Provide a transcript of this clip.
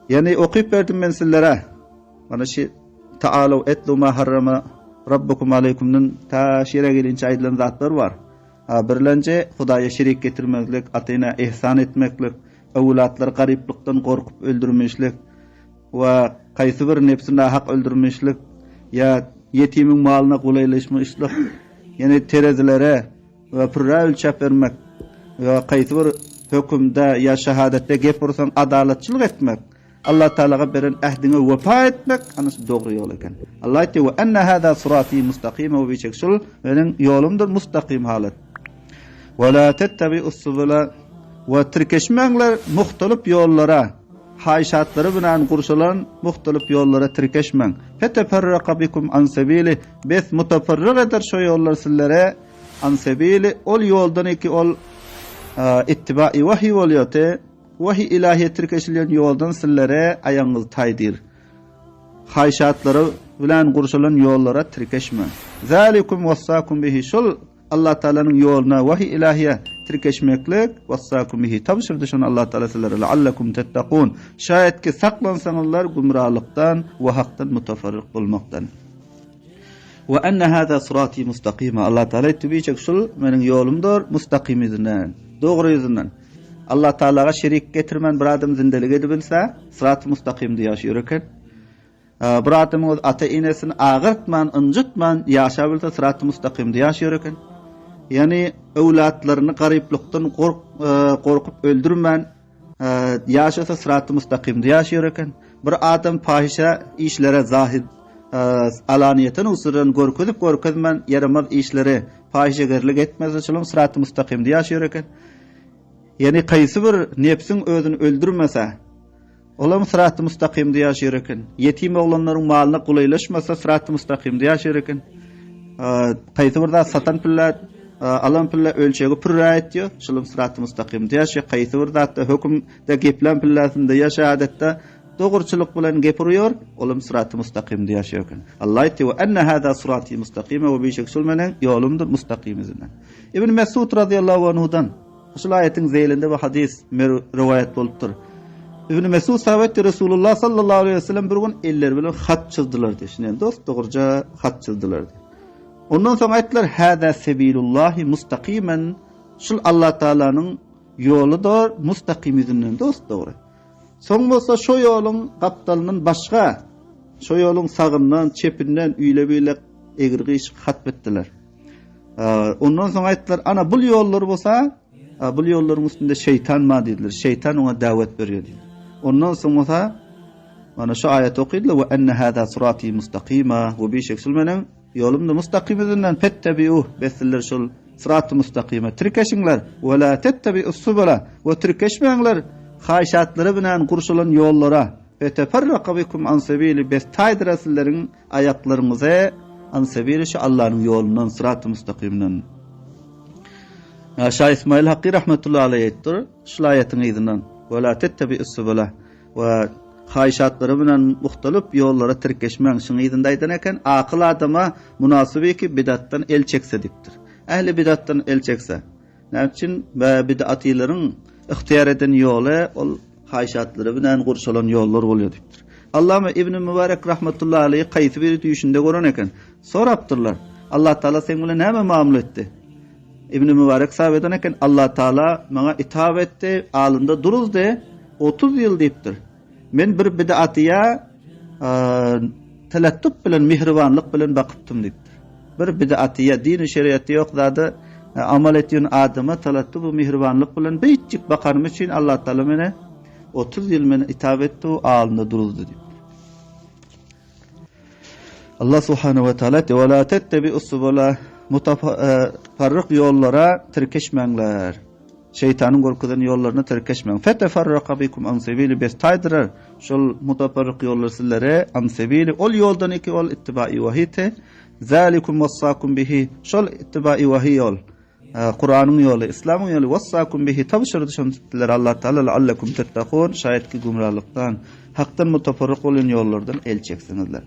Yani okuyup verdim ben sizlere. Bana Ta'alu etlu ma harrama Rabbukum aleykum'nun ta şire gelince aydılan zatlar var. Birlence Hudaya şerik getirmeklik, atayna ihsan etmeklik, evlatlar gariplikten korkup öldürmüşlik ve kaysı bir nefsine hak öldürmüşlik ya yetimin malına kolaylaşmışlık yani terezilere ve pırra ölçep vermek ve kaysı bir hükümde ya şehadette gepursan adaletçilik etmek Allah Teala'ga beren ahdine vefa etmek anısı doğru yol eken. Allah etti ve enne hâzâ sırâtî mustakîme ve biçek şul benim yolumdur mustakim halet. Ve la tettebi'us subula ve tirkeşmengler muhtelif yollara hayşatları bilen kurşulan muhtelif yollara tirkeşmeng. Feteferraka bikum an sebili bes mutaferrik eder şu yollar sizlere an sebili ol yoldan iki ol ittibai vahiy oluyote vahiy ilahiye tirkeşilen yoldan sizlere ayağınız taydir. Hayşatları bilen kurşulan yollara tirkeşmeng. Zalikum vassakum bihi şul Allah Teala'nın yoluna vahiy ilahiye tirkeşmeklik vassakum bihi tabşirdi şunu Allah Teala sizlere leallekum tettakun şayet ki saklansanızlar gumralıktan ve haktan mutafarrik bulmaktan ve enne hâzâ sırâtî mustakîme Allah Teala ettiği şul benim yolumdur mustakim izinden doğru izinden Allah Teala'ga şerik getirmen bir adam zindelik edebilse sırat-ı mustakimde yaşıyorken bir adamın ata inesini ağırtman, incitman yaşayabilse sırat-ı mustakimde yaşıyorken yani evlatlarını gariplikten korkup öldürmen yaşasa sırat-ı mustakimde yaşıyorken bir adam fahişe işlere zahid alaniyetin usuran görkezmen yaramaz işlere fahişegerlik etmez için sırat-ı mustakimde yaşıyorken yani kaysı bir nefsin özünü öldürmese olam sırat-ı mustakimde yaşıyorken yetim oğlanların malına kolaylaşmasa sırat-ı mustakimde yaşıyorken kaysı bir da satan piller alan pilla ölçegi pürra etdiyor. Şulum sırat-ı mustakimde yaşa kaysı bir da hükümde geplen pillasında yaşa adette doğruçuluk bilen gepiriyor. Olam sırat-ı mustakimde yaşıyorken. Allah etti ve enne hâzâ sırat-ı mustakime ve bişek şul menen yolumdur mustakim izinden. İbn Mesud radıyallahu anhudan şu ayetin zeylinde ve hadis rivayet bolupdur. İbn Mesud sahabetti Resulullah sallallahu aleyhi ve sellem bir gün eller bilen hat çizdiler deşinen dost doğruca hat çizdiler. Ondan sonra ayetler hâzâ sebilullahi mustakimen şul Allah Teala'nın yoludur mustakim izinden dost doğru. Son bolsa şu yolun kaptalının başka şu yolun sağından çepinden üyle böyle egirgiş hatbettiler. Ondan sonra ayetler ana bu yollar bolsa bu yolların üstünde şeytan ma dediler. Şeytan ona davet veriyor dedi. Ondan sonra mana şu ayet okuydular ve enne hâzâ sırâtî mustakîme ve bişek sülmenen yolumda mustakim izinden fettebi'uh besiller şul sırat-ı mustakime tirkeşinler ve la tettebi'us subula ve tirkeşmengler hayşatları bilen kurşulan yollara ve teferraka bikum an sebili bes taydırasillerin ayaklarınıza an sebili şu Allah'ın yolundan sırat-ı mustakimden. Şah İsmail Hakkı rahmetullahi aleyh ettir. Şu ayetin izinden ve la tettebi'us subula ve hayşatları bilen muhtelif yollara tirkeşmen şunu izindaydan eken akıl adama münasibi ki bidattan el çekse diptir. Ehli bidattan el çekse. Näçin bid'atilerin ihtiyar eden yolu ol hayşatları bilen kurşulan yollar oluyor diptir. Allame İbn Mübarek rahmetullahi aleyh kaysi bir düşünde gören eken soraptırlar. Allah Teala sen bilen näme muamele etdi? İbn Mübarek sahabeden eken Allah Teala bana itaat etti, alında duruz de 30 yıl diptir. Men bir bid'atiya talattuf bilen mihribanlık bilen bakıptım diptir. Bir bid'atiya din-i şeriatı yok zadı amal etýän adama talattuf we mihribanlyk bilen beýtjik bakarym üçin Allah Taala mene 30 yıl meni itaat etdi, alnda duruzdu dip. Allah subhanahu ve taala ve la tettebi'us subula mutafarrik yollara tirkeşmengler. Şeytanın korkudan yollarına terkeşmeyin. Feteferraka bikum an sebili bes taydırar. Şol mutafarrik yollar sizlere an sebili. Ol yoldan iki ol ittibai vahiyte. Zalikum vassakum bihi. Şol ittibai vahiy yol. Kur'an'ın yolu, İslam'ın yolu. Vassakum bihi. Tabşırdı şol sizlere Allah Teala leallekum tettakun. Şayet ki gumralıktan, haktan mutafarrik olan yollardan el çeksinizler.